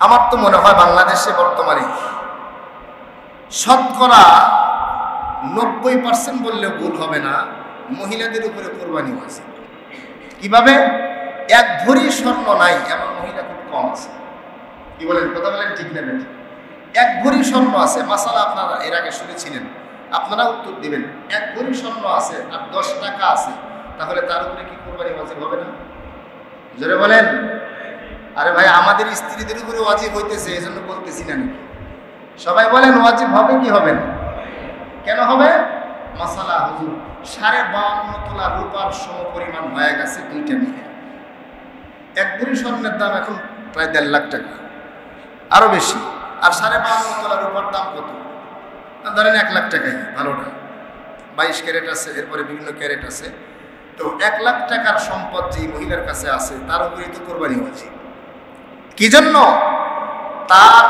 আমার তো মনে হয় বাংলাদেশে বর্তমানে শতকরা 90% বললেও ভুল হবে না, মহিলাদের উপরে কোরবানি ওয়াজিব। কিভাবে? এক ভরি স্বর্ণ নাই এমন মহিলা খুব কম আছে। কি বলেন, কথা বলেন ঠিক না বেঠিক? এক ভরি স্বর্ণ আছে, মাসালা আপনারা এর আগে শুনেছিলেন, আপনারা উত্তর দিবেন। এক ভরি স্বর্ণ আছে আর 10 টাকা আছে, তাহলে তার উপরে কি কোরবানি ওয়াজিব হবে না? জোরে বলেন। আরে ভাই, আমাদের স্ত্রীদের উপরে ওয়াজিব হইতেছে, এই জন্য বলতেছি না। সবাই বলেন ওয়াজিব হবে কি হবে না? কেন হবে? মাসালা হুজুর 52.5 তোলা রূপার সমপরিমাণ হয়ে গেছে দুইটা মিলে। এক ভরি স্বর্ণের দাম এখন প্রায় 1.5 লাখ টাকা, আরো বেশি। আর 52.5 তোলা রূপার দাম কত? ধরেন 1 লাখ টাকাই ভালোটা, 22 ক্যারেট আছে, এরপরে বিভিন্ন ক্যারেট আছে। তো 1 লাখ টাকার সম্পদ যে মহিলার কাছে আছে তার উপরেই তো কোরবানি ওয়াজিব। কি জন্য? তার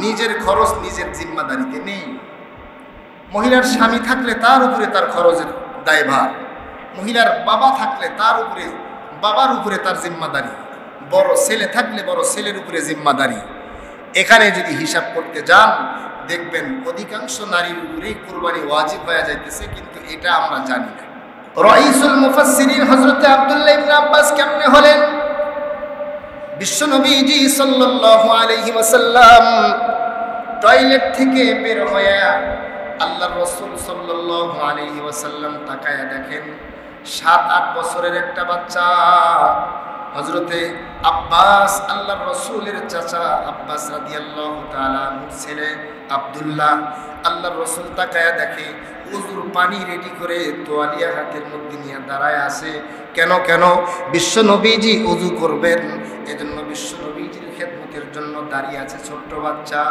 নিজের খরচ নিজের জিম্মাদারিতে নেই। মহিলার স্বামী থাকলে তার উপরে তার খরচের দায়ভার, মহিলার বাবা থাকলে তার উপরে বাবার উপরে তার জিম্মাদারি, বড় ছেলে থাকলে বড় ছেলের উপরে জিম্মাদারি। এখানে যদি হিসাব করতে যান দেখবেন অধিকাংশ নারীর উপরেই কোরবানি ওয়াজিব হয়ে যাইতেছে, কিন্তু এটা আমরা জানি না। রাইসুল মুফাসসিরিন হযরত আব্দুল্লাহ ইবনে আব্বাস কেমনে হলেন? বিশ্বনবীজি সাল্লাল্লাহু আলাইহি ওয়াসাল্লাম টয়লেট থেকে বের হয়ে আল্লাহর রাসূল সাল্লাল্লাহু আলাইহি ওয়াসাল্লাম তাকায়া দেখেন 7-8 বছরের একটা বাচ্চা, হযরতে আব্বাস আল্লাহর রাসূলের চাচা আব্বাস রাদিয়াল্লাহু তাআলা আনহুর ছেলে আব্দুল্লাহ, আল্লাহর রাসূল তাকায়া দেখে ওযুর পানি রেডি করে তোয়ালিয়া হাতের মধ্যে নিয়ে দাঁড়ায় আছে। কেন? বিশ্ব নবীজি ওযু করবেন, এজন্য বিশ্ব নবীজির খেদমতের জন্য দাঁড়িয়ে আছে ছোট্ট বাচ্চা।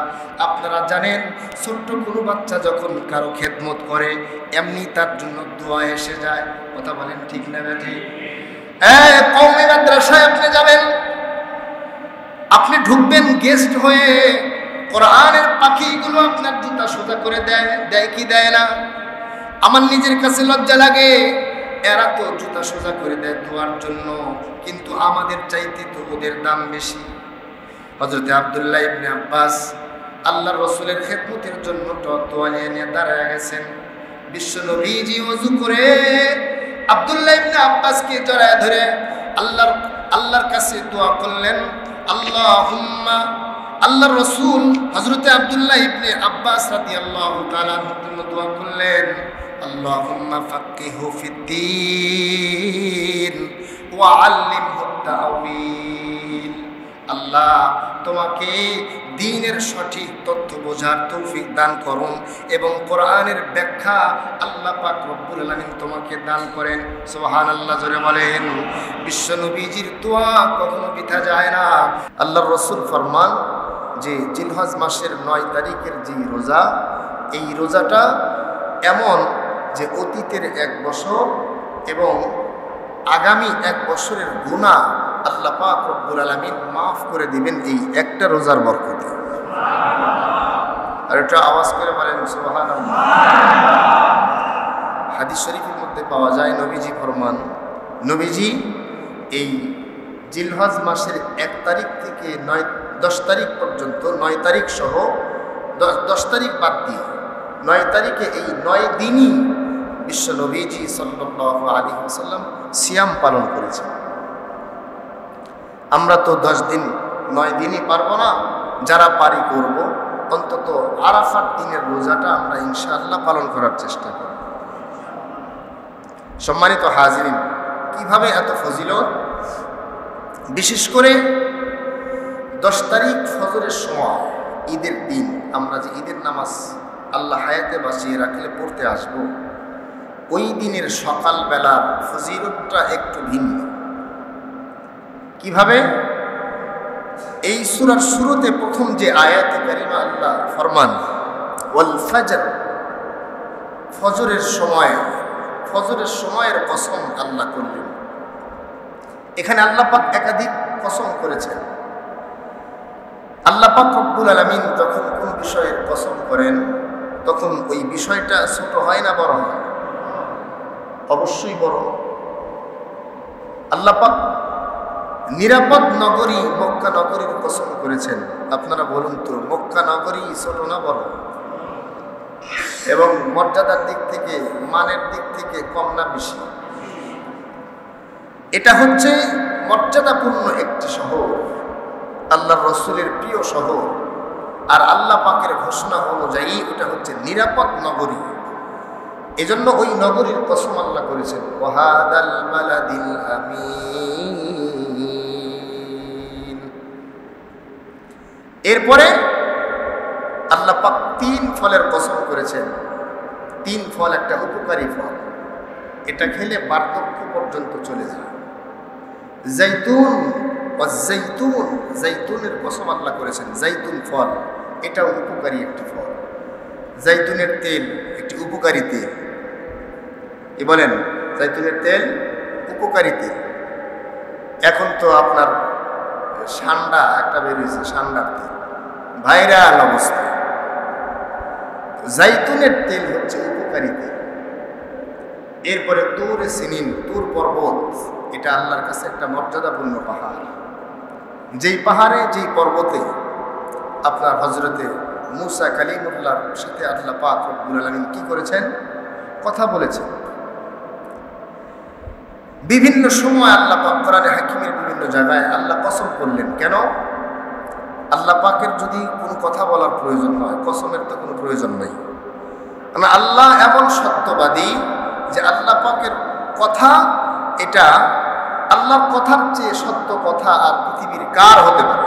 আপনারা জানেন ছোট্ট কোনো বাচ্চা যখন কারো খেদমত করে এমনি তার জন্য দোয়া এসে যায়। কথা বলেন ঠিক না বেঠিক? কওমি মাদ্রাসায় আপনি যাবেন, আপনি ঢুকবেন গেস্ট হয়ে, কোরআনের পাখিগুলো আপনার জুতা সোজা করে দেয় কি দেয় না? আমার নিজের কাছে লজ্জা লাগে, এরা তো জুতা সোজা করে দেয় দোয়ার জন্য, কিন্তু আমাদের চাইতে তো ওদের দাম বেশি। হযরত আব্দুল্লাহ ইবনে আব্বাস আল্লাহর রাসূলের খেদমতের জন্য তোয়ালিয়া নিয়ে দাঁড়ায় গেছেন। বিশ্ব নবীজি ওযু করে আব্দুল্লাহ ইবনে আব্বাসকে জড়ায় ধরে আল্লাহর কাছে দোয়া করলেন। আল্লাহুম্মা, আল্লাহর রাসূল হযরত আব্দুল্লাহ ইবনে আব্বাস রাদিয়াল্লাহু তাআলা আনহুর জন্য দোয়া করলেন, আল্লাহুম্মা ফাক্কিহু ফিদ্দীন ওয়া আল্লিমহু তা'ওয়িল। আল্লাহ তোমাকে দ্বীনের সঠিক তথ্য বোঝার তৌফিক দান করুন এবং কোরআনের ব্যাখ্যা আল্লাহ পাক রব্বুল আলামিন তোমাকে দান করেন। সুবহানাল্লাহ, জোরে বলেন। বিশ্ব নবীজির দোয়া কখনো বৃথা যায় না। আল্লাহর রাসূল ফরমান যে জিলহজ মাসের 9 তারিখের যে রোজা, এই রোজাটা এমন যে অতীতের 1 বছর এবং আগামী 1 বছরের গুনাহ আল্লাহ পাক রব্বুল আলামিন মাফ করে দিবেন এই একটা রোজার বরকতে। আর এটা আওয়াজ করে বলেন সুবহানাল্লাহ। হাদিস শরীফের মধ্যে পাওয়া যায় নবীজি ফরমান, নবীজি এই জিলহজ মাসের 1 তারিখ থেকে 10 তারিখ পর্যন্ত, 9 তারিখ সহ 10 তারিখ বাদ দিয়ে 9 তারিখে এই 9 দিনই বিশ্ব নবীজি সাল্লাল্লাহু আলাইহি ওয়াসাল্লাম সিয়াম পালন করেছেন। আমরা তো 10 দিন 9 দিনই পারবো না, যারা পারি করব, অন্তত আরাফার দিনের রোজাটা আমরা ইনশাআল্লাহ পালন করার চেষ্টা করব। সম্মানিত হাজিরিন, কিভাবে এত ফজিলত? বিশেষ করে 10 তারিখ ফজরের সময়, ঈদের দিন, আমরা যে ঈদের নামাজ আল্লাহ হায়াতে বাঁচিয়ে রাখলে পড়তে আসব, ওই দিনের সকালবেলার ফজিলতটা একটু ভিন্ন। কিভাবে? এই সূরার শুরুতে প্রথম যে আয়াতে কারিমা আল্লাহ ফরমান ওয়াল ফাজর, ফজরের সময়ের কসম আল্লাহ করলেন। এখানে আল্লাহ পাক একাধিক কসম করেছেন। আল্লাহ পাক রব্বুল আলামিন যখন কোন বিষয়ের কসম করেন তখন ওই বিষয়টা ছোট হয় না বড় হয়? অবশ্যই বড়। আল্লাহ পাক নিরাপদ নগরী মক্কা নগরীর কসম করেছেন। আপনারা বলুন তো, মক্কা নগরী ছোট না বড়? এবং মর্যাদার দিক থেকে, মানের দিক থেকে কম না বেশি? এটা হচ্ছে মর্যাদাপূর্ণ একটি শহর, আল্লাহর রসুলের প্রিয় শহর। আর আল্লাহ পাকের ঘোষণা অনুযায়ী ওটা হচ্ছে নিরাপদ নগরী। এজন্য ওই নগরীর কসম আল্লাহ করেছেন, ওয়াহাদাল বালাদিল আমিন। এরপরে আল্লাহ পাক 3 ফলের কসম করেছেন। 3 ফল একটা উপকারী ফল, এটা খেলে বার্ধক্য পর্যন্ত চলে যায়। জাইতুন বা জাইতুন, জাইতুনের কসম আল্লাহ করেছেন। জাইতুন ফল এটাও উপকারী একটি ফল। জাইতুনের তেল একটি উপকারী তেল। কি বলেন? জাইতুনের তেল উপকারী তেল। এখন তো আপনার সান্ডা একটা বেরিয়েছে, সান্ডার তেল, ভাইরাল অবস্থা। জাইতুনের তেল হচ্ছে উপকারী তেল। এরপরে তুর সিনিন, তুর পর্বত, এটা আল্লাহর কাছে একটা মর্যাদাপূর্ণ পাহাড়। যেই পাহাড়ে, যেই পর্বতে আপনার হজরতে মুসা কালিমুল্লাহর সাথে আল্লাহ পাক রব্বুল আলামিন কি করেছেন? কথা বলেছেন। বিভিন্ন সময় আল্লাহ পাক কোরআনে হাকিমের বিভিন্ন জায়গায় আল্লাহ কসম করলেন। কেন? আল্লাহ পাকের যদি কোনো কথা বলার প্রয়োজন হয়, কসমের তো কোনো প্রয়োজন নেই। মানে আল্লাহ এমন সত্যবাদী যে আল্লাহ পাকের কথা, এটা আল্লাহর কথার চেয়ে সত্য কথা আর পৃথিবীর কার হতে পারে?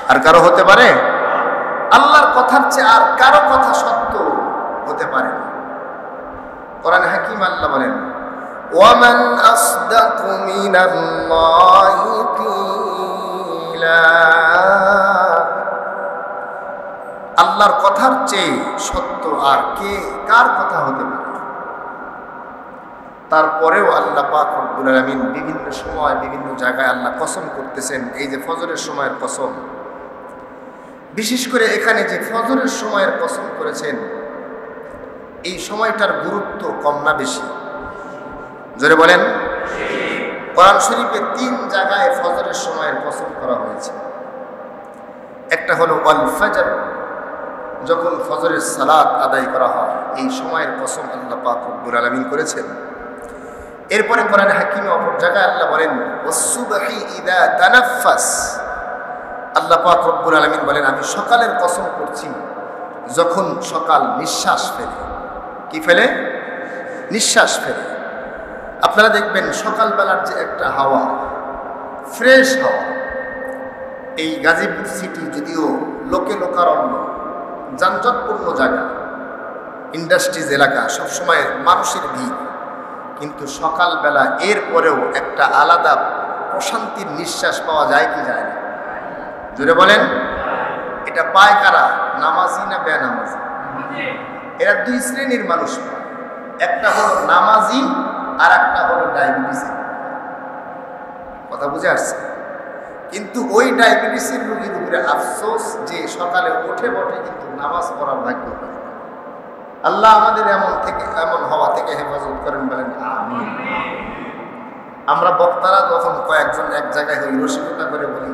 আর কারো হতে পারে? আল্লাহর কথার চেয়ে আর কারো কথা সত্য হতে পারে না। কোরআনে হাকিম আল্লাহ বলেন, ওয়ামান আসদাকু মিনাল্লাহি কিলা। আল্লাহর কথার চেয়ে সত্য আর কে, কার কথা হতে পারে? তারপরেও আল্লাহ পাক রব্বুল আলামিন বিভিন্ন সময় বিভিন্ন জায়গায় আল্লাহ কসম করতেছেন। এই যে ফজরের সময়ের কসম, বিশেষ করে এখানে যে ফজরের সময়ের কসম করেছেন, এই সময়টার গুরুত্ব কম না বেশি? জোরে বলেন। কোরআন শরীফে 3 জায়গায় ফজরের সময়ের কসম করা হয়েছে। একটা হলো ওয়াল ফজর, যখন ফজরের সালাত আদায় করা হয়, এই সময়ের কসম আল্লাহ পাক রব্বুল আলামিন করেছেন। এরপরে কোরআন হাকিমে অপর জায়গায় আল্লাহ বলেন, ওয়াসসুবহি ইযা তানাফাস। আল্লাহ পাক রব্বুল আলামিন বলেন, আমি সকালের কসম করছি যখন সকাল নিঃশ্বাস ফেলে। কি ফেলে? নিঃশ্বাস ফেলে। আপনারা দেখবেন সকালবেলার যে একটা হাওয়া, ফ্রেশ হাওয়া, এই গাজীপুর সিটি যদিও লোকে লোকারণ্য, যানজটপূর্ণ জায়গা, ইন্ডাস্ট্রিজ এলাকা, সবসময় মানুষের ভিড়, কিন্তু সকালবেলা এরপরেও একটা আলাদা প্রশান্তির নিঃশ্বাস পাওয়া যায় কি যায় না? জোরে বলেন। এটা পায় কারা? নামাজি না বেনামাজি? এরা 2 শ্রেণীর মানুষ পায়। একটা হলো নামাজি আর একটা হলো ডায়াবেটিসের। কথা বুঝে আসছে? কিন্তু ওই ডায়াবেটিসের রোগীর উপরে আফসোস যে সকালে উঠে বটে কিন্তু নামাজ পড়ার ভাগ্য পায়। আল্লাহ আমাদের এমন হওয়া থেকে হেফাজত করেন, বলেন আমিন। আমরা বক্তারা যখন কয়েকজন এক জায়গায় হই, রসিকতা করে বলি,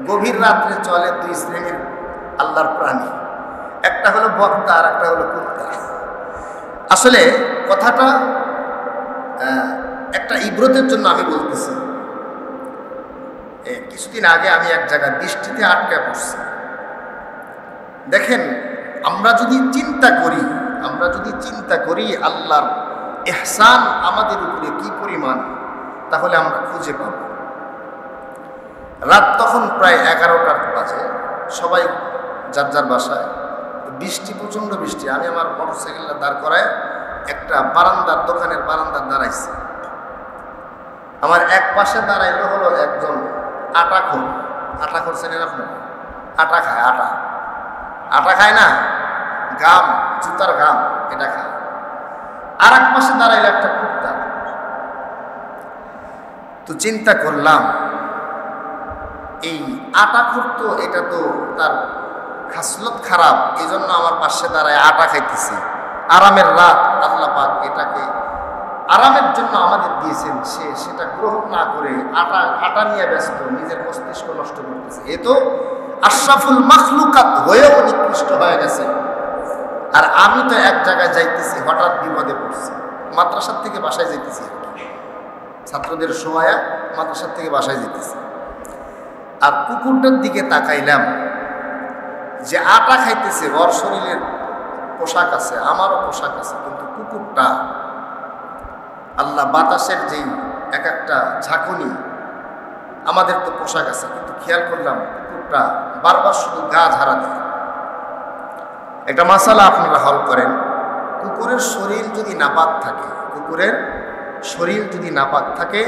গভীর রাত্রে চলে 2 শ্রেণীর আল্লাহর প্রাণী, একটা হলো বক্তা আর একটা হলো কুত্তা। আসলে কথাটা একটা ইব্রতের জন্য আমি বলতেছি। কিছুদিন আগে আমি এক জায়গায় বৃষ্টিতে আটকে পড়ছি। দেখেন, আমরা যদি চিন্তা করি আল্লাহর ইহসান আমাদের উপরে কি পরিমাণ, তাহলে আমরা খুঁজে পাব। রাত তখন প্রায় 11টা বাজে, সবাই যার যার বাসায়। বৃষ্টি, প্রচণ্ড বৃষ্টি। আমি আমার মোটরসাইকেলটা দাঁড় করায় একটা বারান্দার, দোকানের বারান্দার দাঁড়াইছি। আমার এক পাশে দাঁড়াইলো হলো একজন আটাখোর। আটাখোর চেনেন আপনার? আটা খায়, আটা খায় না, গাম, জুতার গাম, এটা খায়। আর এক পাশে দাঁড়াইলো একটা কুত্তা। তো চিন্তা করলাম, এই আটাখোর তো, এটা তো তার খাসলত খারাপ, এই জন্য আমার পাশে দাঁড়ায় আটা খাইতেছি। আরামের রাত, আল্লাহ পাক এটাকে আরামের জন্য আমাদের দিয়েছেন, সে সেটা গ্রহণ না করে আটা নিয়ে ব্যস্ত, নিজের মস্তিষ্ক নষ্ট করতেছে। এ তো আশরাফুল মাখলুকাত হয়েও নিকৃষ্ট হয়ে গেছে। আর আমি তো এক জায়গায় যাইতেছি, হঠাৎ বিপদে পড়ছি, মাদ্রাসার থেকে বাসায় যাইতেছি, ছাত্রদের সময় মাদ্রাসার থেকে বাসায় যেতেছি, আর কুকুরটার দিকে তাকাইলাম যে আটা খাইতেছে, ওর শরীরের পোশাক আছে, আমারও পোশাক আছে, কিন্তু কুকুরটা আল্লাহ বাতাসের যেই এক একটা ঝাঁকুনি, আমাদের তো পোশাক আছে, কিন্তু খেয়াল করলাম কুকুরটা বারবার শুধু গা ঝাড়া দেয়। একটা মাসালা আপনারা হল করেন, কুকুরের শরীর যদি নাপাক থাকে, কুকুরের শরীর যদি নাপাক থাকে,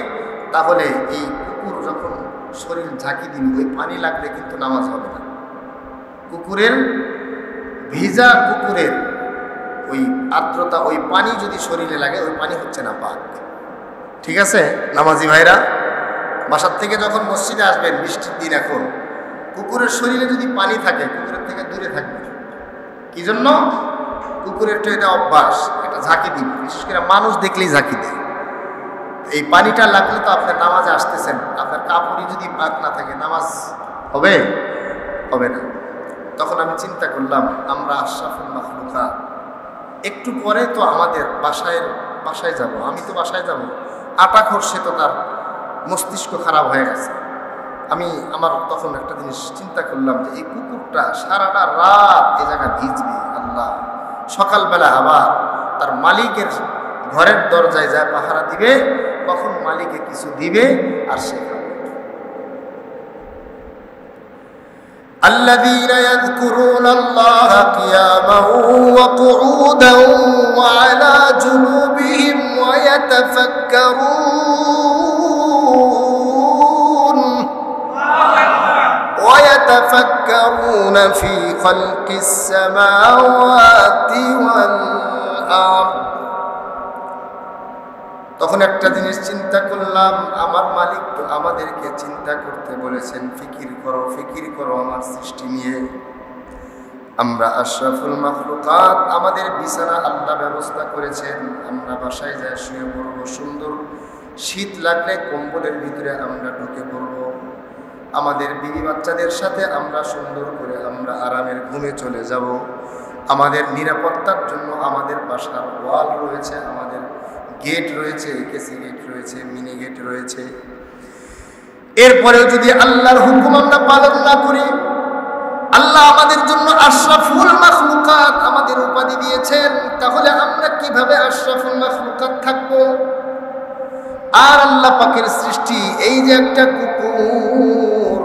তাহলে এই কুকুর যখন শরীর ঝাঁকি দিবে, ওই পানি লাগলে কিন্তু নামাজ হবে না। কুকুরের ভিজা, কুকুরের ওই আর্দ্রতা, ওই পানি যদি শরীরে লাগে, ওই পানি হচ্ছে না পাক। ঠিক আছে নামাজি ভাইরা, বাসার থেকে যখন মসজিদে আসবেন বৃষ্টির দিন, এখন কুকুরের শরীরে যদি পানি থাকে, কুকুরের থেকে দূরে থাকবে। কি জন্য? কুকুরের তো এটা অভ্যাস, এটা ঝাঁকি দিবে, বিশেষ করে মানুষ দেখলেই ঝাঁকি দেয়। এই পানিটা লাগলে তো আপনার নামাজে আসতেছেন, আপনার কাপড়ই যদি পাক না থাকে, নামাজ হবে? হবে না। তখন আমি চিন্তা করলাম, আমরা আশরাফুল মাখলুকাত, একটু পরে তো আমাদের বাসায় যাব, আমি তো বাসায় যাব, আটা খরসে তো তার মস্তিষ্ক খারাপ হয়ে গেছে। আমার তখন একটা জিনিস চিন্তা করলাম যে এই কুকুরটা সারাটা রাত এ জায়গা ভিজবে, আল্লাহ সকালবেলা আবার তার মালিকের ঘরের দরজায় যায় পাহারা দিবে, কখন মালিকে কিছু দিবে আর সে খাবে। الذين يذكرون الله قياما وقعودا وعلى جنوبهم ويتفكرون في خلق السماوات والأرض। তখন একটা জিনিস চিন্তা করলাম, আমার মালিক তো আমাদেরকে চিন্তা করতে বলেছেন, ফিকির করো আমার সৃষ্টি নিয়ে। আমরা আশরাফুল মাখলুকাত, আমাদের বিছানা আল্লাহ ব্যবস্থা করেছেন, আমরা বাসায় যায় শুয়ে পড়বো, সুন্দর শীত লাগলে কম্বলের ভিতরে আমরা ঢুকে পড়বো, আমাদের বিবি বাচ্চাদের সাথে আমরা সুন্দর করে আমরা আরামের ঘুমে চলে যাব। আমাদের নিরাপত্তার জন্য আমাদের বাসার ওয়াল রয়েছে, আমাদের গেট রয়েছে, কেসি গেট রয়েছে, মিনি গেট রয়েছে। এরপরেও যদি আল্লাহর হুকুম আমরা পালন না করি, আল্লাহ আমাদের জন্য আশরাফুল মাখলুকাত আমাদের উপাধি দিয়েছেন, তাহলে আমরা কিভাবে আশরাফুল মাখলুকাত থাকব? আর আল্লাহ পাকের সৃষ্টি এই যে একটা কুকুর,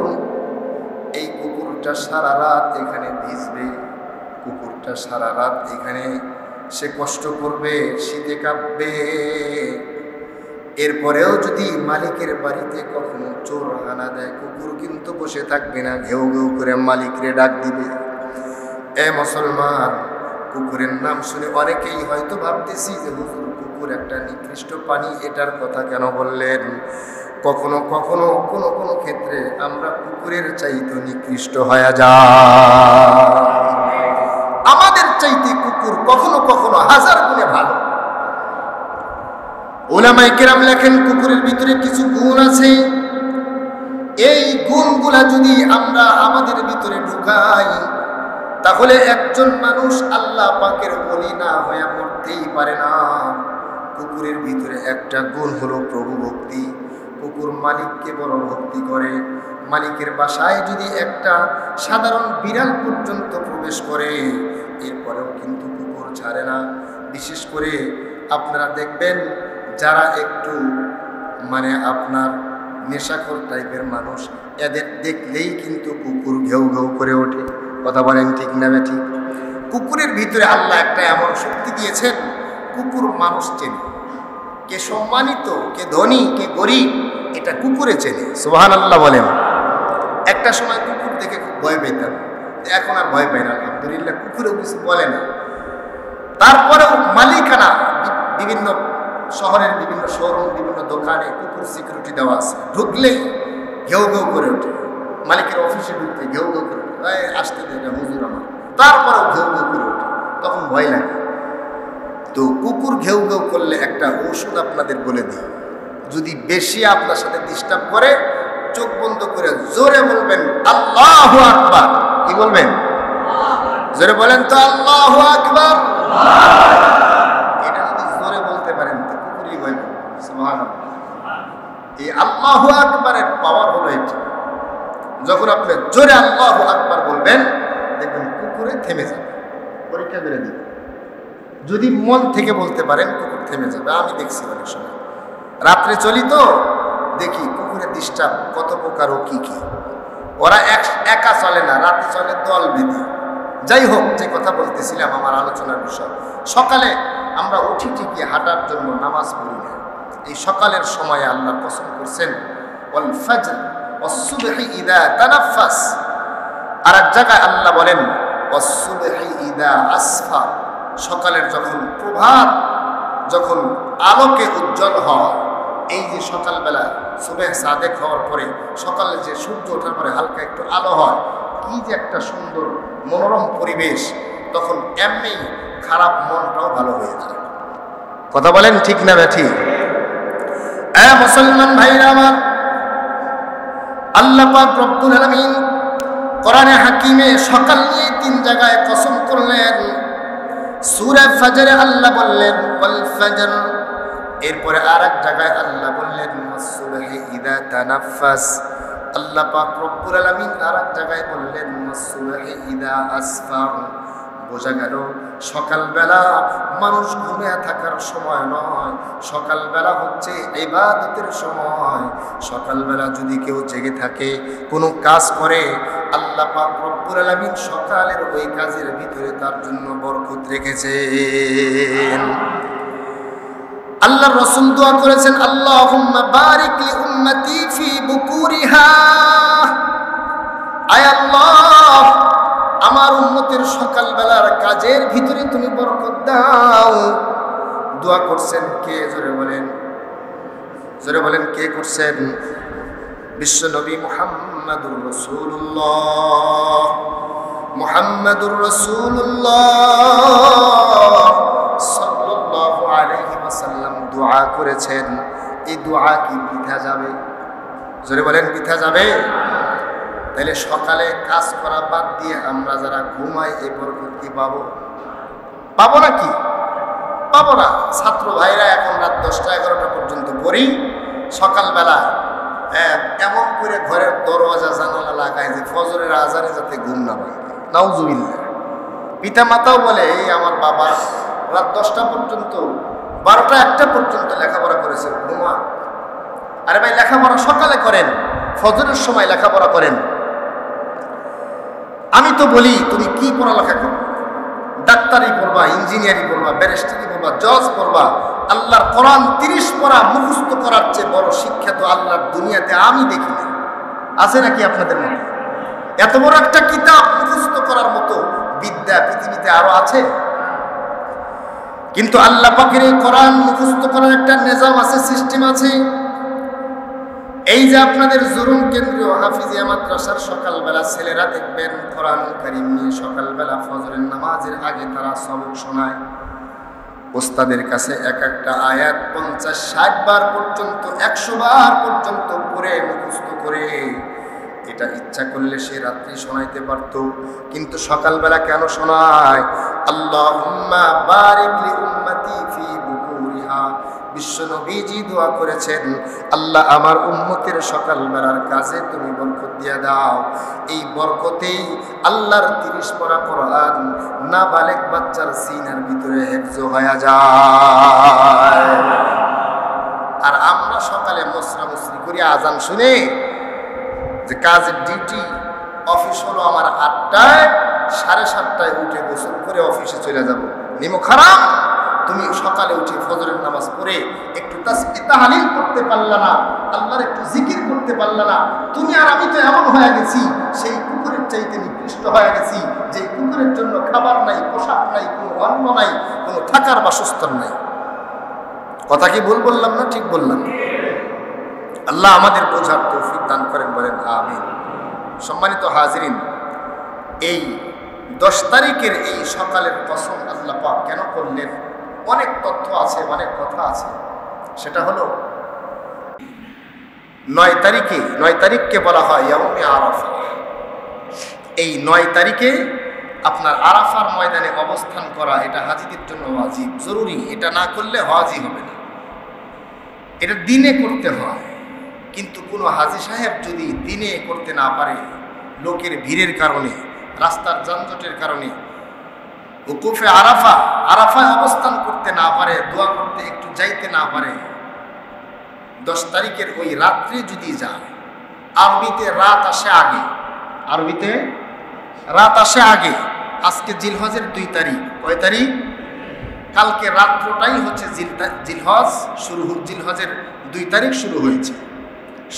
এই কুকুরটা সারা রাত এখানে ভিজবে, কুকুরটা সারা রাত এখানে সে কষ্ট করবে, শীতে কাঁপবে। এরপরেও যদি মালিকের বাড়িতে কখনো চোর হানা দেয়, কুকুর কিন্তু বসে থাকবে না, ঘেউ ঘেউ করে মালিকরে ডাক দিবে। এ মুসলমান, কুকুরের নাম শুনে অনেকেই হয়তো ভাবতেছি যে হুজুর কুকুর একটা নিকৃষ্ট প্রাণী, এটার কথা কেন বললেন? কখনো কখনো কোনো ক্ষেত্রে আমরা কুকুরের চাইতে নিকৃষ্ট হয়ে যায়। আমাদের চাইতে কুকুর কখনো কখনো হাজার গুণে ভালো। উলামায়ে কেরাম লেখেন, কুকুরের ভিতরে কিছু গুণ আছে, এই গুণগুলা যদি আমরা আমাদের ভিতরে ঢুকাই, তাহলে একজন মানুষ আল্লাহ পাকের ওলি না হয়ে মরতেই পারে না। কুকুরের ভিতরে একটা গুণ হলো প্রভু ভক্তি। কুকুর মালিককে বড় ভক্তি করে। মালিকের বাসায় যদি একটা সাধারণ বিড়াল পর্যন্ত প্রবেশ করে, এরপরেও কিন্তু কুকুর ছাড়ে না। বিশেষ করে আপনারা দেখবেন, যারা একটু আপনার নেশাখোর টাইপের মানুষ, এদের দেখলেই কিন্তু কুকুর ঘেউ ঘেউ করে ওঠে। কথা বলেন ঠিক না ঠিক? কুকুরের ভিতরে আল্লাহ একটা এমন শক্তি দিয়েছেন, কুকুর মানুষ চেনে, কে সম্মানিত, কে ধনী, কে গরিব, এটা কুকুরে চেনে। সুবহানাল্লাহ বলেন। একটা সময় কুকুর দেখে খুব ভয় পেতাম, এখন আর ভয় পাই না, আলহামদুলিল্লাহ। কুকুরেও কিছু বলে না। তারপরেও মালিকানা বিভিন্ন শহরের বিভিন্ন শোরুম, বিভিন্ন দোকানে কুকুর সিকিউরিটি দেওয়া আছে, ঢুকলেই ঘেউ ঘেউ করে ওঠে। মালিকের অফিসে ঢুকতে ঘেউ ঘেউ করে ওঠে, আসতে দেয় না হুজুর আমার, তারপরেও ঘেউ ঘেউ করে ওঠে। তখন ভয় লাগে। তো কুকুর ঘেউ ঘেউ করলে একটা ওষুধ আপনাদের বলে দিই, যদি বেশি আপনার সাথে ডিস্টার্ব করে চোখ বন্ধ করে জোরে বলবেন আল্লাহু আকবার। কি বলবেন? জোরে বলেন তো আল্লাহু আকবার। এটা যদি জোরে বলতে পারেন তো কুকুরই ভয় পাবে। সুবহানাল্লাহ। এই আল্লাহু আকবারের পাওয়ার হলো এটা, যখন আপনি জোরে আল্লাহু আকবার বলবেন দেখবেন কুকুরে থেমে যাবে। পরীক্ষা করে দিবেন, যদি মন থেকে বলতে পারেন কুকুর থেমে যাবে। আমি দেখছি অনেক সময় রাত্রে চলি তো দেখি কুকুরের ডিস্টার্ব কত প্রকার ও কি কি। ওরা একা চলে না, রাতে চলে দল বেঁধে। যাই হোক, যে কথা বলতেছিলাম আমার আলোচনার বিষয়, সকালে আমরা উঠি ঠিকই হাঁটার জন্য, নামাজ পড়ি না। এই সকালের সময়ে আল্লাহ কসম করছেন ওয়াল ফাজর ওয়াস সুবহি ইযা তানাফাস। আর এক জায়গায় আল্লাহ বলেন ওয়াস সুবহি ইযা আসফার। সকালের যখন প্রভাত, যখন আলোকে উজ্জ্বল হয়, এই যে সকালবেলা সুবহ সাদেক হওয়ার পরে সকালে যে সূর্য ওঠার পরে হালকা একটু আলো হয়, কি যে একটা সুন্দর মনোরম পরিবেশ, তখন এমনি খারাপ মনটাও ভালো হয়ে যায়। কথা বলেন ঠিক না ব্যাঠি? মুসলমান ভাইরা আমার, আল্লাহ পাক রব্বুল আলামিন কোরআনে হাকিমে সকাল নিয়ে 3 জায়গায় কসম করলেন। সূরা ফজরে আল্লাহ বললেন ওয়াল ফজর, এরপরে আরেক জায়গায় আল্লাহ বললেন ওয়াস-সুবহি ইযা তানাফাস। আল্লাহ পাক রব্বুল আলামিন আরেক জায়গায় বললেন ওয়াস-সুবহি ইযা আসফার। বোঝা গেল সকালবেলা মানুষ ঘুমিয়ে থাকার সময় নয়, সকালবেলা হচ্ছে ইবাদতের সময়। সকালবেলা যদি কেউ জেগে থাকে কোনো কাজ করে, আল্লাহ পাক রব্বুল আলামিন সকালের ওই কাজের ভিতরে তার জন্য বরকত রেখেছেন। আল্লাহর রাসূল দোয়া করেছেন আল্লাহুম্মা বারিক লি উম্মতি ফি বুকুরিহা। আয় আল্লাহ, আমার উম্মতের সকালবেলার কাজের ভিতরে তুমি বরকত দাও। দোয়া করছেন কে? জোরে বলেন, জোরে বলেন কে করছেন? বিশ্ব নবী মুহাম্মাদুর রাসূলুল্লাহ, মুহাম্মাদুর রাসূলুল্লাহ সাল্লাল্লাহু আলাইহি ওয়াসাল্লাম দোয়া করেছেন। এই দোয়া কি বৃথা যাবে? জোরে বলেন বৃথা যাবে? তাহলে সকালে কাজ করা বাদ দিয়ে আমরা যারা ঘুমাই এই বরকত কি পাবো? পাবো না কি? পাবো না। ছাত্র ভাইরা এখন রাত 10টা-11টা পর্যন্ত পড়ি, সকালবেলা এমন করে ঘরের দরওয়াজা জানালা লাগায় যে ফজরের আজানে যাতে ঘুম না পায়। নাউজুবিল্লাহ। পিতা মাতাও বলে এই আমার বাবা রাত 10টা পর্যন্ত, 12টা-1টা পর্যন্ত লেখাপড়া করেছে, ঘুমা। আরে ভাই, লেখাপড়া সকালে করেন, ফজরের সময় লেখাপড়া করেন। আমি তো বলি তুমি কি পড়ালেখা করো? ডাক্তারি পড়বা, ইঞ্জিনিয়ারিং পড়বা, ব্যারিস্টারি পড়বা, জজ পড়বা। আল্লাহর কোরআন 30 পড়া মুখস্থ করার চেয়ে বড় শিক্ষা তো আল্লাহর দুনিয়াতে আমি দেখি না। আছে নাকি আপনাদের মধ্যে? এত বড় একটা কিতাব মুখস্থ করার মতো বিদ্যা পৃথিবীতে আরো আছে? কিন্তু আল্লাহ পাকের এই কোরআন মুখস্থ করার একটা নিজাম আছে, সিস্টেম আছে। এই যে আপনাদের জুরুম কেন্দ্রীয় হাফিজিয়া মাদ্রাসার সকালবেলা ছেলেরা দেখবেন কোরআন কারীম নিয়ে সকালবেলা ফজরের নামাজের আগে তারা সবক শোনায়। ওস্তাদের কাছে এক একটা আয়াত 50-60 বার পর্যন্ত, 100 বার পর্যন্ত পড়ে মুখস্থ করে। এটা ইচ্ছা করলে সে রাত্রি শোনাইতে পারত, কিন্তু সকালবেলা কেন শোনায়? আল্লাহুম্মা বারিক লি উম্মতি ফি বুকুরিহা। বিশ্ব নবীজি দোয়া করেছেন আল্লাহ আমার উম্মতের সকালবেলার কাজে তুমি বরকত দিয়ে দাও। এই বরকতেই আল্লাহর 30 পারা কোরআন নাবালেগ বাচ্চার সিনার ভিতরে হেফজ হয়ে যায়। আর আমরা সকালে মশরামশরি করি আজান শুনে, যে কাজের ডিউটি অফিস হলো আমার 8টায়, 7:30টায় উঠে গোসল করে অফিসে চলে যাব। নিমো খারাপ, তুমি সকালে উঠে ফজরের নামাজ পড়ে একটু তাসবিহ তাহলিল করতে পারলা না, আল্লাহর একটু জিকির করতে পারলা না। তুমি আর আমি তো এমন হয়ে গেছি, সেই কুকুরের চাইতে নিকৃষ্ট হয়ে গেছি, যে কুকুরের জন্য খাবার নাই, পোশাক নাই, কোনো অন্ন নাই, কোনো থাকার বাসস্থান নাই। কথা কি ভুল বললাম না ঠিক বললাম? আল্লাহ আমাদের বোঝার তৌফিক দান করেন, বলেন আমিন। সম্মানিত হাজিরিন, এই 10 তারিখের এই সকালের কসম আল্লাহ পাক কেন করলেন? অনেক তথ্য আছে, অনেক কথা আছে। সেটা হলো 9 তারিখকে বলা হয় ইয়াউমে আরাফা। এই 9 তারিখে আপনার আরাফার ময়দানে অবস্থান করা এটা হাজিদের জন্য ওয়াজিব, জরুরি। এটা না করলে হজই হবে না। এটা দিনে করতে হয়, কিন্তু কোনো হাজি সাহেব যদি দিনে করতে না পারে, লোকের ভিড়ের কারণে, রাস্তার যানজটের কারণে, উকুফে আরাফায় অবস্থান করতে না পারে, দোয়া করতে একটু যাইতে না পারে, 10 তারিখের ওই রাত্রে যদি যায়, আরবিতে রাত আসে আগে, আজকে জিলহজের 2 তারিখ, কয় তারিখ? কালকে রাত্রটাই হচ্ছে জিলহজের 2 তারিখ শুরু হয়েছে।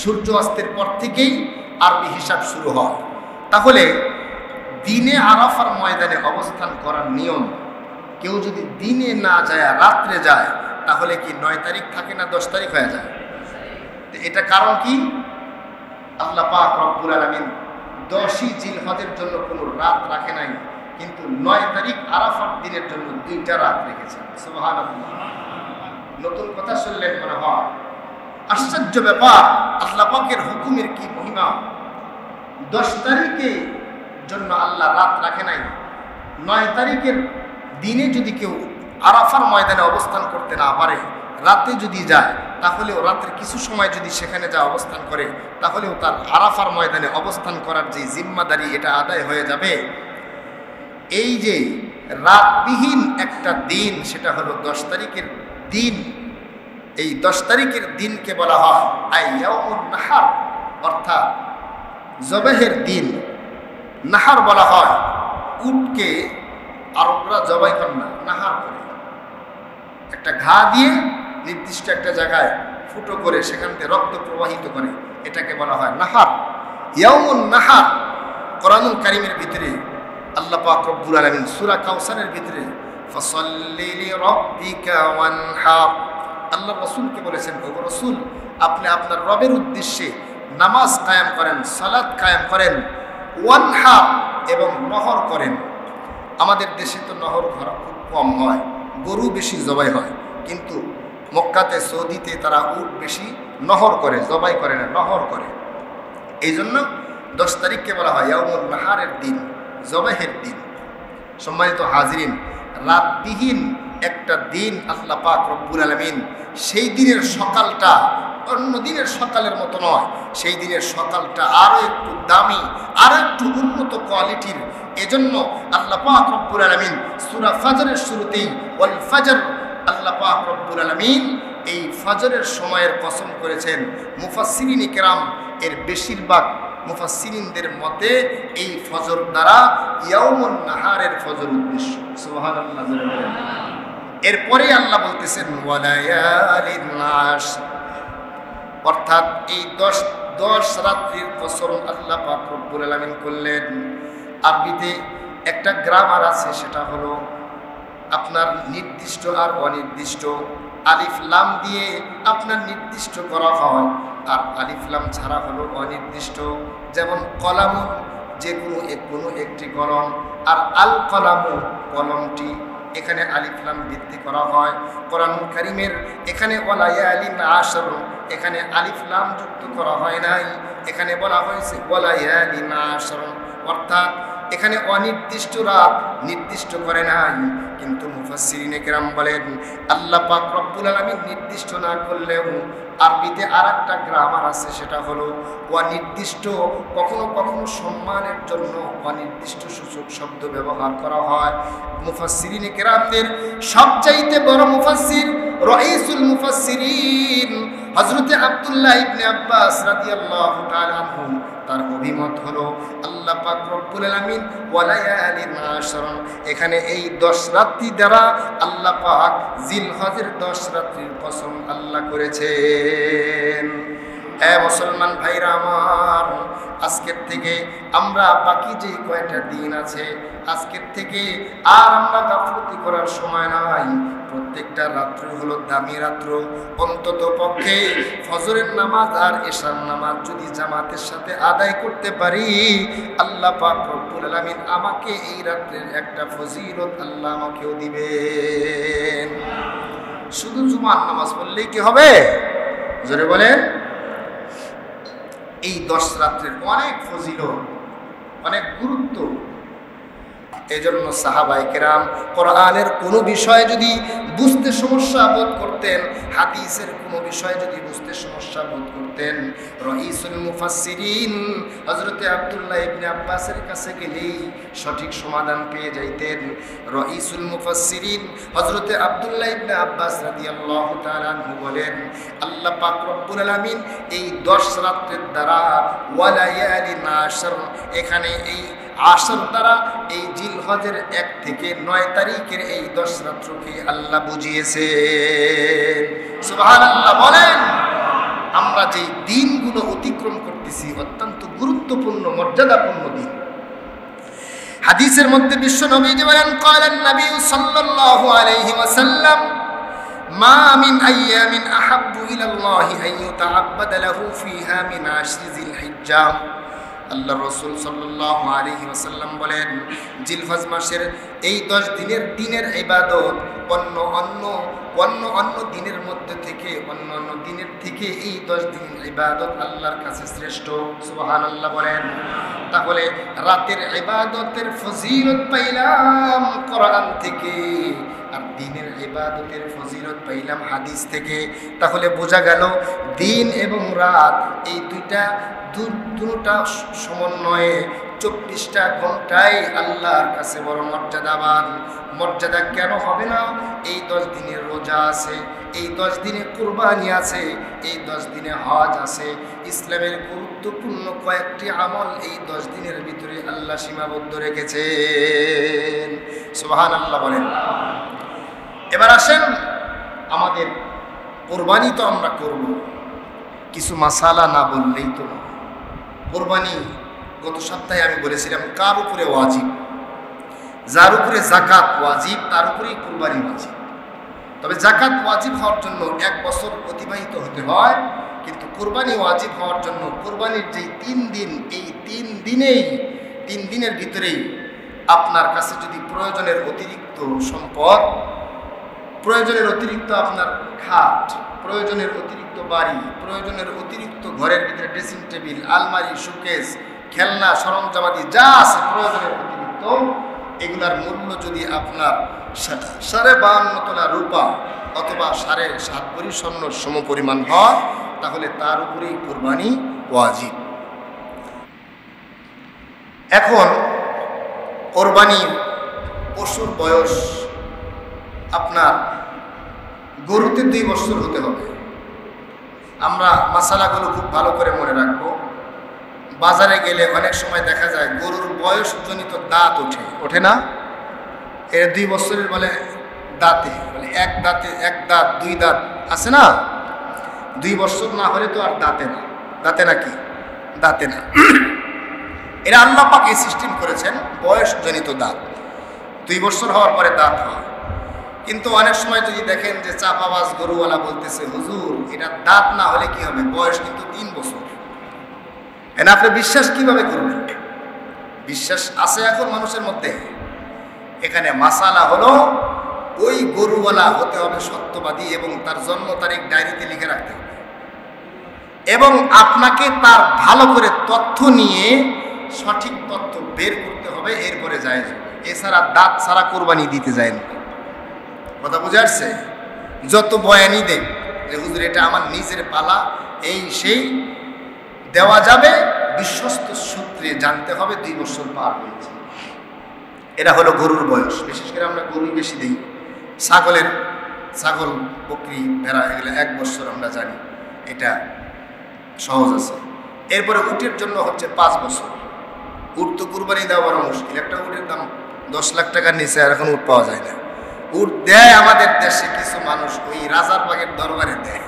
সূর্য অস্তের পর থেকেই আরবি হিসাব শুরু হয়। তাহলে দিনে আরাফার ময়দানে অবস্থান করার নিয়ম, কেউ যদি দিনে না যায় রাত্রে যায়, তাহলে কি 9 তারিখ থাকে না 10 তারিখ হয়ে যায়? এটা কারণ কি? আল্লাহ পাক রব্বুল আলামিন 10ই জিলহজের জন্য কোনো রাত রাখে নাই, কিন্তু 9 তারিখ আরাফার দিনের জন্য 2টা রাত রেখেছেন। সুবহানাল্লাহ। নতুন কথা শুনলেন মনে হয়? আশ্চর্য ব্যাপার, আল্লাহ পাকের হুকুমের কি মহিমা! 10 তারিখের জন্য আল্লাহ রাত রাখে নাই, 9 তারিখের দিনে যদি কেউ আরাফার ময়দানে অবস্থান করতে না পারে, রাতে যদি যায়, তাহলেও রাতের কিছু সময় যদি সেখানে যা অবস্থান করে, তাহলেও তার আরাফার ময়দানে অবস্থান করার যে জিম্মাদারি, এটা আদায় হয়ে যাবে। এই যে রাতবিহীন একটা দিন, সেটা হলো 10 তারিখের দিন। এই 10 তারিখের দিনকে বলা হয় আইয়াউমুন নাহার, অর্থাৎ জবাহের দিন। নাহার বলা হয় উটকে আরবরা জবাই করে না, নাহার করে, একটা ঘা দিয়ে নির্দিষ্ট একটা জায়গায় ফুটো করে সেখান থেকে রক্ত প্রবাহিত করে, এটাকে বলা হয় নাহার। ইয়াউমুন নাহার কোরআনুল কারীমের ভিতরে আল্লাহ পাক রব্বুল আলামিন সূরা কাউসারের ভিতরে ফাসাল্লি লিরাব্বিকা ওয়ানহার, আল্লাহ রাসূলকে বলেছেন, ও রাসূল, আপনি আপনার রবের উদ্দেশ্যে নামাজ কায়েম করেন, সালাত কায়েম করেন, ওয়ানহার, এবং নহর করেন। আমাদের দেশে তো নহর খুব কম হয়, গরু বেশি জবাই হয়, কিন্তু মক্কাতে, সৌদিতে তারা উট বেশি নহর করে, জবাই করে না, নহর করে। এই জন্য 10 তারিখকে বলা হয় ইয়াউমুন নাহারের দিন, জবাহের দিন। সম্মানিত হাজিরিন, রাতবিহীন একটা দিন আল্লাহ পাক রব্বুল আলামিন সেই দিনের সকালটা অন্য দিনের সকালের মতো নয়, সেই দিনের সকালটা আরো একটু দামি, আরো একটু উন্নত কোয়ালিটির। এজন্য আল্লাহ পাক রব্বুল আলামিন সূরা ফাজরের শুরুতেই ওয়াল ফাজর, আল্লাহ পাক রব্বুল আলামিন এই ফজরের সময়ের কসম করেছেন। মুফাসসিরিনে কেরাম এর বেশিরভাগ মুফাসসিরিনদের মতে এই ফজর দ্বারা ইয়াউমুন নাহারের ফজর উদ্দেশ্য। সুবহানাল্লাহ। এরপরে আল্লাহ বলতেছেন ওয়ালায়ালিন আশর, অর্থাৎ এই 10 রাত্রির কসম আল্লাহ পাক রব্বুল আলামিন করলেন। আরবিতে একটা গ্রামার আছে, সেটা হলো আপনার নির্দিষ্ট আর অনির্দিষ্ট। আলিফ লাম দিয়ে আপনার নির্দিষ্ট করা হয়, আর আলিফ লাম ছাড়া হলো অনির্দিষ্ট। যেমন কলামু, যে কোনো একটি কলম, আর আল কলামু কলমটি, এখানে আলিফ লাম বৃদ্ধি করা হয়। কোরআনুল কারীমের এখানে ওয়ালায়ালিন আশর, এখানে আলিফ লাম যুক্ত করা হয় নাই, এখানে বলা হয়েছে ওয়ালায়ালিন আশর, অর্থাৎ এখানে অনির্দিষ্ট রাত নির্দিষ্ট করে নাই। কিন্তু মুফাসসিরিনে কেরাম বলেন আল্লাহ পাক রব্বুল আলামিন নির্দিষ্ট না করলেও আরবিতে আরেকটা গ্রামার আছে, সেটা হলো অনির্দিষ্ট। কখনো কখনো সম্মানের জন্য অনির্দিষ্ট সূচক শব্দ ব্যবহার করা হয়। মুফাসসিরিনে কেরামদের সবচাইতে বড় মুফাসসির, রাইসুল মুফাসসিরিন হযরত আব্দুল্লাহ ইবনে আব্বাস রাদিয়াল্লাহু তাআলা আনহু, তার অভিমত হলো আল্লাহ পাক রব্বুল আলামিন ওয়ালায়ালিন আশর, এখানে এই 10 রাত্রি দ্বারা আল্লাহ পাক জিলহজের 10 রাত্রির কসম আল্লাহ করেছেন। মুসলমান ভাইরা আমার, আজকের থেকে আমরা বাকি যে কয়টা দিন আছে, আজকের থেকে আর আমরা গাফলতি করার সময় নাই। প্রত্যেকটা রাত্র হলো দামি রাত্র। অন্তত পক্ষে ফজরের নামাজ আর এশার নামাজ যদি জামাতের সাথে আদায় করতে পারি, আল্লাহ পাক রব্বুল রব্বুল আলামিন আমাকে এই রাত্রের একটা ফজিলত আল্লাহ আমাকেও দিবেন। শুধু জুমার নামাজ পড়লেই কি হবে? জোরে বলেন। এই 10 রাত্রের অনেক ফজিলত, অনেক গুরুত্ব। এজন্য সাহাবায়ে কেরাম কোরআনের কোনো বিষয় যদি বুঝতে সমস্যা বোধ করতেন, হাদিসের কোনো বিষয় যদি বুঝতে সমস্যা বোধ করতেন, রাইসুল মুফাসসিরিন হযরত আব্দুল্লাহ ইবনে আব্বাসের কাছে গেলেই সঠিক সমাধান পেয়ে যাইতেন। রাইসুল মুফাসসিরিন হযরত আব্দুল্লাহ ইবনে আব্বাস রাদিয়াল্লাহু তাআলা আনহু বলেন, আল্লাহ পাক রব্বুল আলামিন এই 10 রাত্রের দ্বারা ওয়ালায়ালিন আশর, এখানে এই আশর দ্বারা এই জিলহজের 1 থেকে 9 তারিখের এই 10 রাত্রকে আল্লাহ বুঝিয়েছে। সুবহানাল্লাহ বলেন। আমরা যে দিনগুলো অতিক্রম করতেছি অত্যন্ত গুরুত্বপূর্ণ, মর্যাদাপূর্ণ দিন। হাদিসের মধ্যে বিশ্ব নবীজি বলেন, ক্বালান নবী সাল্লাল্লাহু আলাইহি ওয়াসাল্লাম, মা মিন আইয়ামিন আহাব্বু ইলাল্লাহি আন ইউতাআব্বাদা লাহু ফিহা মিন আশরি জিলহিজ্জাহ। আল্লাহ রাসূল সাল্লাল্লাহু আলাইহি ওয়াসাল্লাম বলেন, জিলহজ মাসের এই 10 দিনের ইবাদত অন্য দিনের মধ্যে থেকে, অন্য দিনের থেকে এই 10 দিনের ইবাদত আল্লাহর কাছে শ্রেষ্ঠ। সুবহানাল্লাহ বলেন। তাহলে রাতের ইবাদতের ফজিলত পাইলাম কোরআন থেকে, আর দিনের ইবাদতের ফজিলত পাইলাম হাদিস থেকে। তাহলে বোঝা গেল দিন এবং রাত এই দুটা সমন্বয়ে 24টা ঘন্টায় আল্লাহর কাছে বড় মর্যাদাবান। মর্যাদা কেন হবে না? এই 10 দিনের রোজা আছে, এই 10 দিনে কুরবানি আছে, এই 10 দিনে হজ আছে। ইসলামের গুরুত্বপূর্ণ কয়েকটি আমল এই 10 দিনের ভিতরে আল্লাহ সীমাবদ্ধ রেখেছেন। সুবহানাল্লাহ বলেন। এবার আসেন, আমাদের কুরবানি তো আমরা করব, কিছু মাসালা না বললেই তো না। কুরবানি গত সপ্তাহে আমি বলেছিলাম কার উপরে ওয়াজিব। যার উপরে যাকাত ওয়াজিব তার উপরেই কুরবানি ওয়াজিব। তবে যাকাত ওয়াজিব হওয়ার জন্য 1 বছর অতিবাহিত হতে হয়, কিন্তু কুরবানি ওয়াজিব হওয়ার জন্য কুরবানির যেই 3 দিন, এই 3 দিনের ভিতরেই আপনার কাছে যদি প্রয়োজনের অতিরিক্ত সম্পদ, প্রয়োজনের অতিরিক্ত আপনার খাট, প্রয়োজনের অতিরিক্ত বাড়ি, প্রয়োজনের অতিরিক্ত ঘরের ভিতরে ড্রেসিং টেবিল, আলমারি, শোকেস, খেলনা সরঞ্জামাদি যা আছে প্রয়োজনের অতিরিক্ত, এগুলার মূল্য যদি আপনার 52.5 তোলা রূপা অথবা 7.5 ভরি স্বর্ণর সমপরিমাণ হয়, তাহলে তার উপরেই কুরবানি ওয়াজিব। এখন কোরবানির পশুর বয়স আপনার গরুতে 2 বছর হতে হবে। আমরা মাসালাগুলো খুব ভালো করে মনে রাখবো। বাজারে গেলে অনেক সময় দেখা যায় গরুর বয়সজনিত দাঁত ওঠে না? এর 2 বছরের বলে দাঁতে, বলে 1 দাঁত 2 দাঁত আছে না? 2 বছর না হলে তো আর দাঁতে নাকি? দাঁতে না। এরা আল্লাহ পাক এই সিস্টেম করেছেন, বয়সজনিত দাঁত 2 বছর হওয়ার পরে দাঁত হয়। কিন্তু অনেক সময় যদি দেখেন যে চাপাবাজ গরুওয়ালা বলতেছে, হুজুর এটা দাঁত না হলে কি হবে, বয়স কিন্তু 3 বছর। এনে আপনি বিশ্বাস কিভাবে করবেন? বিশ্বাস আছে এখন মানুষের মধ্যে। এখানে মাসালা হলো ওই গরুওয়ালা হতে হবে সত্যবাদী এবং তার জন্ম তারিখ ডায়েরিতে লিখে রাখতে হবে, এবং আপনাকে তার ভালো করে তথ্য নিয়ে সঠিক তথ্য বের করতে হবে, এরপরে জায়েজ হবে। এছাড়া দাঁত ছাড়া কোরবানি দিতে যায় না। কথা বুঝে আসছে? যত বয়ানি দেখ যে হুজুর এটা আমার নিজের পালা, এই সেই দেওয়া যাবে, বিশ্বস্ত সূত্রে জানতে হবে 2 বছর পার হয়েছে। এটা হলো গরুর বয়স। বিশেষ করে আমরা গরুই বেশি দিই। ছাগল, বকরি, ভেড়া এগুলো 1 বছর আমরা জানি, এটা সহজ আছে। এরপরে উটের জন্য হচ্ছে 5 বছর। উট তো কুরবানি দেওয়া বড় মুশকিল। একটা উটের দাম 10 লাখ টাকার নিচে আর এখন উট পাওয়া যায় না। উট দেয় আমাদের দেশে কিছু মানুষ, ওই রাজার বাগের দরবারে দেয়।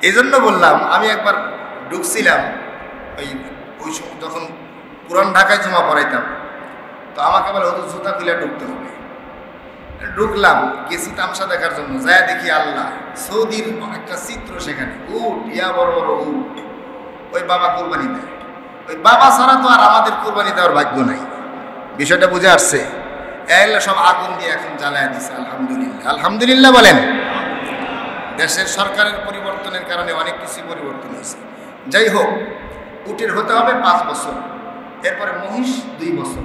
এই জন্য বললাম, আমি একবার ঢুকছিলাম ওই যখন পুরান ঢাকায় জমা পড়াইতাম, তো আমাকে বলে ওদের জুতা খুলে ঢুকতে হবে। ঢুকলাম, গেছি তামসা দেখার জন্য, যায় দেখি আল্লাহ সৌদির একটা চিত্র, সেখানে উট, বড় বড় উট, ওই বাবা কোরবানি দেয়। ওই বাবা ছাড়া তো আর আমাদের কোরবানি দেওয়ার ভাগ্য নাই। বিষয়টা বুঝে আসছে? এগুলো সব আগুন দিয়ে এখন জ্বালায় দিছে। আলহামদুলিল্লাহ, আলহামদুলিল্লাহ বলেন। দেশের সরকারের পরিবর্তনের কারণে অনেক কিছু পরিবর্তন হয়েছে। যাই হোক, উটের হতে হবে 5 বছর, এরপরে মহিষ 2 বছর।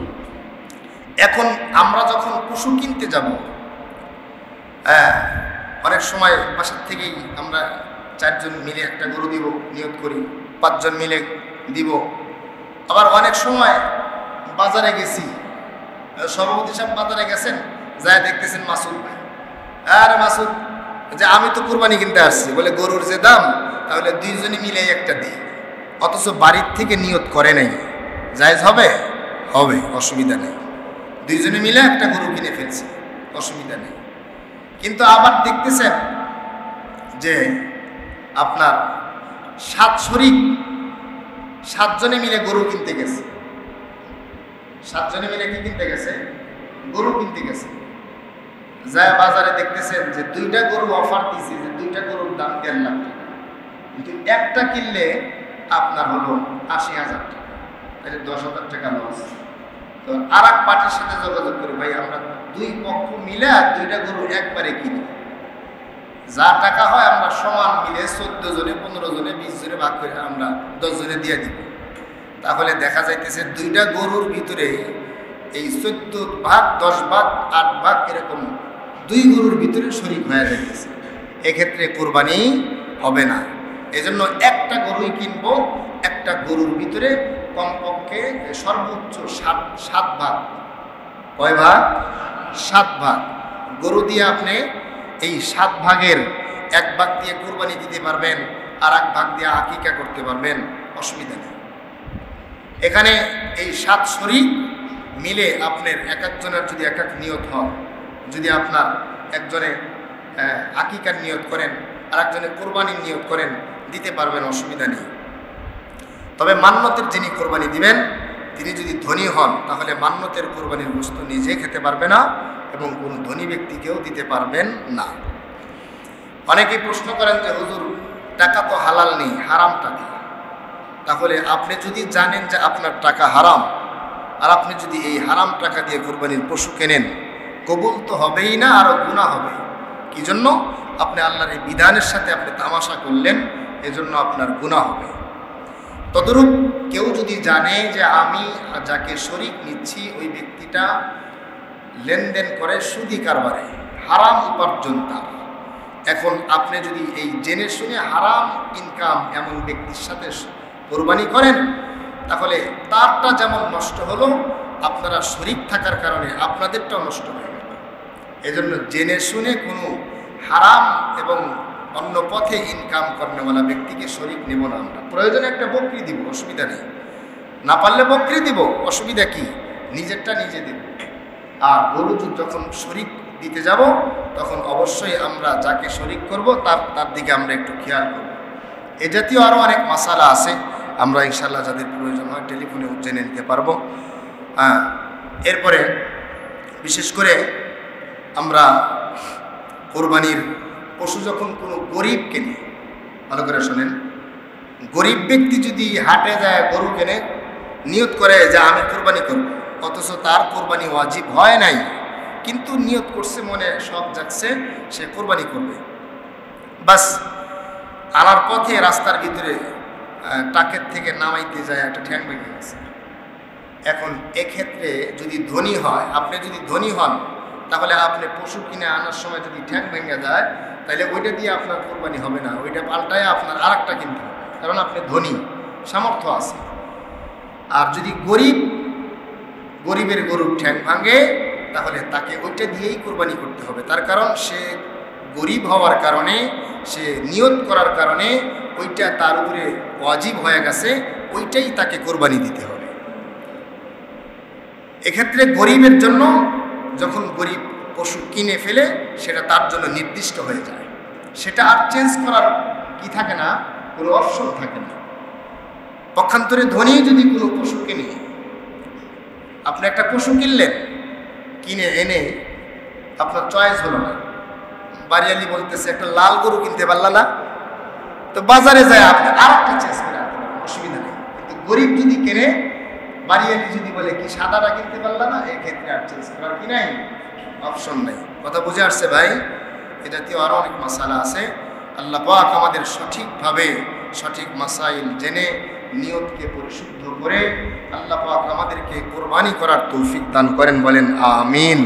এখন আমরা যখন পশু কিনতে যাব, অনেক সময় বাসার থেকেই আমরা 4 জন মিলে একটা গরু দিব নিয়ত করি, 5 জন মিলে দিব। আবার অনেক সময় বাজারে গেছি, সভাপতি সাহেব বাজারে গেছেন, যায় দেখতেছেন মাসুদ ভাই, আরে মাসুদ যে আমি তো কুরবানি কিনতে আসছি, বলে গরুর যে দাম, তাহলে 2 জনে মিলে একটা দিই। অথচ বাড়ির থেকে নিয়ত করে নাই। জায়েজ হবে? হবে, অসুবিধা নেই। 2 জনে মিলে একটা গরু কিনে ফেলছে, অসুবিধা নেই। কিন্তু আবার দেখতেছেন যে আপনার 7 শরিক 7 জনে মিলে গরু কিনতে গেছে। 7 জনে মিলে কি কিনতে গেছে? গরু কিনতে গেছে। যায় বাজারে দেখতেছেন যে 2টা গরু অফার দিয়েছে, যে 2টা গরুর দাম 1.5 লাখ টাকা, কিন্তু একটা কিনলে আপনার হলো 80,000 টাকা, তাহলে 10,000 টাকা লস। তো আর এক পার্টির সাথে যোগাযোগ করি, ভাই আমরা 2 পক্ষ মিলে 2টা গরু একবারে কিনি, যা টাকা হয় আমরা সমান মিলে 14 জনে 15 জনে 20 জনে ভাগ করে আমরা 10 জনে দিয়ে দিব। তাহলে দেখা যাইতেছে 2টা গরুর ভিতরে এই 14 ভাগ 10 ভাগ 8 ভাগ এরকম 2 গরুর ভিতরে শরীক হয়ে যাইতেছে। এক্ষেত্রে কোরবানি হবে না। এজন্য একটা গরুই কিনবো, একটা গরুর ভিতরে কমপক্ষে সর্বোচ্চ 7 ভাগ। কয় ভাগ? 7 ভাগ গরু দিয়ে আপনি এই 7 ভাগের 1 ভাগ দিয়ে কোরবানি দিতে পারবেন, আর 1 ভাগ দিয়ে আকিকা করতে পারবেন, অসুবিধা নেই। এখানে এই 7 শরীক মিলে আপনার এক একজনের যদি এক এক নিয়ত হয়, যদি আপনার একজনে আকিকার নিয়ত করেন আর একজনে কোরবানির নিয়ত করেন, দিতে পারবেন, অসুবিধা নেই। তবে মান্যতের যিনি কোরবানি দিবেন তিনি যদি ধনী হন, তাহলে মান্যতের কোরবানির বস্তু নিজে খেতে পারবে না এবং কোনো ধনী ব্যক্তিকেও দিতে পারবেন না। অনেকেই প্রশ্ন করেন যে হুজুর টাকা তো হালাল নেই, হারাম টাকা। তাহলে আপনি যদি জানেন যে আপনার টাকা হারাম, আর আপনি যদি এই হারাম টাকা দিয়ে কোরবানির পশু কেনেন, কবুল তো হবেই না, আরও গুনাহ হবে। কি জন্য? আপনি আল্লাহর এই বিধানের সাথে আপনি তামাশা করলেন, এজন্য আপনার গুনাহ হবে। তদরূপ কেউ যদি জানে যে আমি যাকে শরীক নিচ্ছি ওই ব্যক্তিটা লেনদেন করে সুদি কারবারে, হারাম উপার্জন তার, এখন আপনি যদি এই জেনে শুনে হারাম ইনকাম এমন ব্যক্তির সাথে কোরবানি করেন, তাহলে তারটা যেমন নষ্ট হলো, আপনারা শরীক থাকার কারণে আপনাদেরটাও নষ্ট হয়ে গেল। এজন্য জেনে শুনে কোনো হারাম এবং অন্য পথে ইনকাম করেনা ব্যক্তিকে শরীক নেব না আমরা। প্রয়োজনে একটা বকরি দিব, অসুবিধা নেই, না পারলে বকরি দিব, অসুবিধা কি? নিজেরটা নিজে দেব। আর গরু যখন শরীক দিতে যাব, তখন অবশ্যই আমরা যাকে শরীক করব তার দিকে আমরা একটু খেয়াল করব। এ জাতীয় আরও অনেক মশালা আছে, আমরা ইনশাল্লাহ যাদের প্রয়োজন হয় টেলিফোনে জেনে নিতে পারবো। এরপরে বিশেষ করে আমরা কোরবানির পশু যখন কোনো গরিব কেনে, ভালো করে শোনেন, গরিব ব্যক্তি যদি হাটে যায় গরু কেনে, নিয়ত করে যে আমি কোরবানি করব, অথচ তার কোরবানি ওয়াজিব হয় নাই, কিন্তু নিয়ত করছে, মনে সব যাচ্ছে সে কোরবানি করবে, বাস আনার পথে রাস্তার ভিতরে টাকের থেকে নামাইতে যায় একটা ঠ্যাং ভেঙে গেছে। এখন এক্ষেত্রে যদি ধনী হয়, আপনি যদি ধনী হন, তাহলে আপনি পশু কিনে আনার সময় যদি ঠ্যাং ভেঙে যায়, তাহলে ওইটা দিয়ে আপনার কোরবানি হবে না, ওইটা পাল্টায় আপনার আর একটা কিনতে হবে, কারণ আপনি ধনী, সামর্থ্য আছে। আর যদি গরিবের গরুর ঠ্যাং ভাঙে, তাহলে তাকে ওইটা দিয়েই কোরবানি করতে হবে, তার কারণ সে গরিব হওয়ার কারণে, সে নিয়ত করার কারণে ওইটা তার উপরে ওয়াজিব হয়ে গেছে, ওইটাই তাকে কোরবানি দিতে হবে। এক্ষেত্রে গরিবের জন্য যখন গরিব পশু কিনে ফেলে, সেটা তার জন্য নির্দিষ্ট হয়ে যায়, সেটা আর চেঞ্জ করার কি থাকে না, কোনো অপশন থাকে না। পক্ষান্তরে ধনী যদি কোনো পশু কিনে, আপনি একটা পশু কিনলেন, কিনে এনে আপনার চয়েস হলো না, বাড়িয়ালি বলতেছে একটা লাল গরু কিনতে পারলা না, তো বাজারে যায় আপনি আর একটা চেঞ্জ করে আনতে পারেন, অসুবিধা নেই। কিন্তু গরিব যদি কেনে, বাড়িয়ালি যদি বলে কি সাদাটা কিনতে পারলা না, এই ক্ষেত্রে আর চেঞ্জ করার কি নাই, অপশন নাই। কথা বুঝে আসছে ভাই? এ জাতীয় আরও অনেক মাসালা আছে। আল্লাহ পাক আমাদের সঠিকভাবে সঠিক মাসাইল জেনে নিয়তকে পরিশুদ্ধ করে আল্লাহ পাক আমাদেরকে কোরবানি করার তৌফিক দান করেন, বলেন আমিন।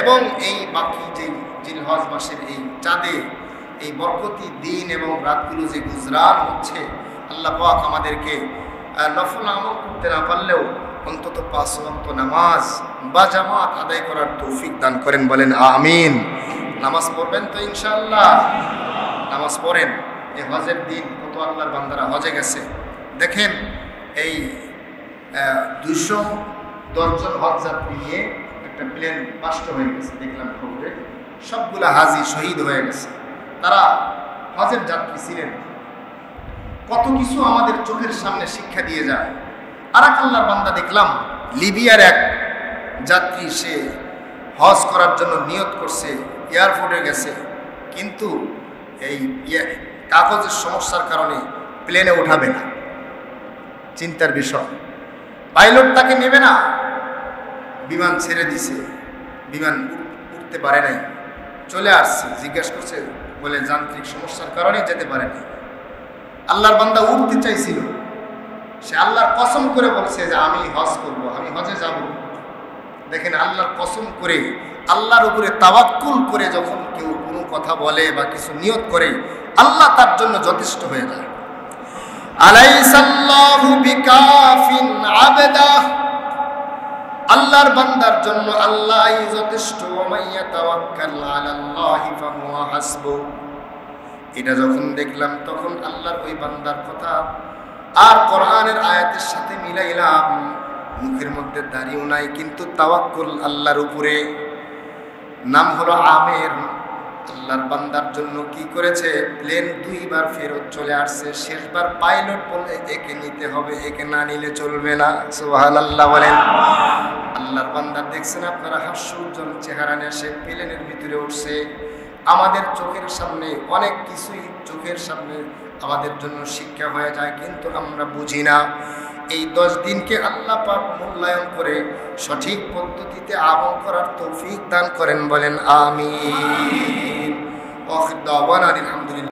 এবং এই বাকি যে জিলহজ মাসের এই চাঁদে এই বরকতি দিন এবং রাতগুলো যে গুজরান হচ্ছে, আল্লাহ পাক আমাদেরকে নফল আমল করতে না পারলেও অন্তত 5 ওয়াক্ত নামাজ বা জামাত আদায় করার তৌফিক দান করেন, বলেন আমিন। নামাজ পড়বেন তো ইনশাআল্লাহ? নামাজ পড়েন। এই হজের দিন কত আল্লাহর বান্দারা হজে গেছে দেখেন। এই 210 জন হজ যাত্রী নিয়ে একটা প্লেন নষ্ট হয়ে গেছে, দেখলাম খবরে। সবগুলা হাজি শহীদ হয়ে গেছে, তারা হজের যাত্রী ছিলেন। কত কিছু আমাদের চোখের সামনে শিক্ষা দিয়ে যায়। আর এক আল্লাহর বান্দা দেখলাম, লিবিয়ার এক যাত্রী, সে হজ করার জন্য নিয়ত করছে, এয়ারপোর্টে গেছে, কিন্তু এই কাগজের সমস্যার কারণে প্লেনে উঠাবে না। চিন্তার বিষয়, পাইলট তাকে নেবে না, বিমান ছেড়ে দিছে, বিমান উঠতে পারে নাই, চলে আসছে। জিজ্ঞাসা করছে, বলে যান্ত্রিক সমস্যার কারণে যেতে পারে না। আল্লাহর বান্দা উঠতে চাইছিল, সে আল্লাহর কসম করে বলছে যে আমি হজ করব, আমি হজে যাব। দেখেন, আল্লাহর কসম করে, আল্লাহর উপরে তাওয়াক্কুল করে যখন কেউ কোনো কথা বলে বা কিছু নিয়ত করে, আল্লাহ তার জন্য যথেষ্ট হয়ে যায়। আলাইসাল্লাহু বিকাফিন আবদা, আল্লাহর বান্দার জন্য আল্লাহই যথেষ্ট। ওমাইয়া তাওয়াক্কাল আলাল্লাহি ফাহুয়া হাসবু। এটা যখন দেখলাম তখন আল্লাহর ওই বান্দার কথা আর কোরআনের আয়াতের সাথে মিলাইলাম। মুখের মধ্যে দাঁড়িয়েও নাই, কিন্তু তাওয়াক্কুল আল্লাহর উপরে। নাম হলো আমের। আল্লাহর বান্দার জন্য কি করেছে, প্লেন 2 বার ফেরত চলে আসছে। শেষবার পাইলট বলে একে নিতে হবে, একে না নিলে চলবে না। সুবহানাল্লাহ বলেন। আল্লাহর বান্দা দেখছেন আপনারা, হাস্যোজ্জ্বল চেহারা নিয়ে সে প্লেনের ভিতরে উঠছে। আমাদের চোখের সামনে অনেক কিছুই চোখের সামনে আমাদের জন্য শিক্ষা হয়ে যায়, কিন্তু আমরা বুঝি না। এই 10 দিনকে আল্লাহ পাক মূল্যায়ন করে সঠিক পদ্ধতিতে আমল করার তৌফিক দান করেন, বলেন আমিন। আলহামদুলিল্লাহ।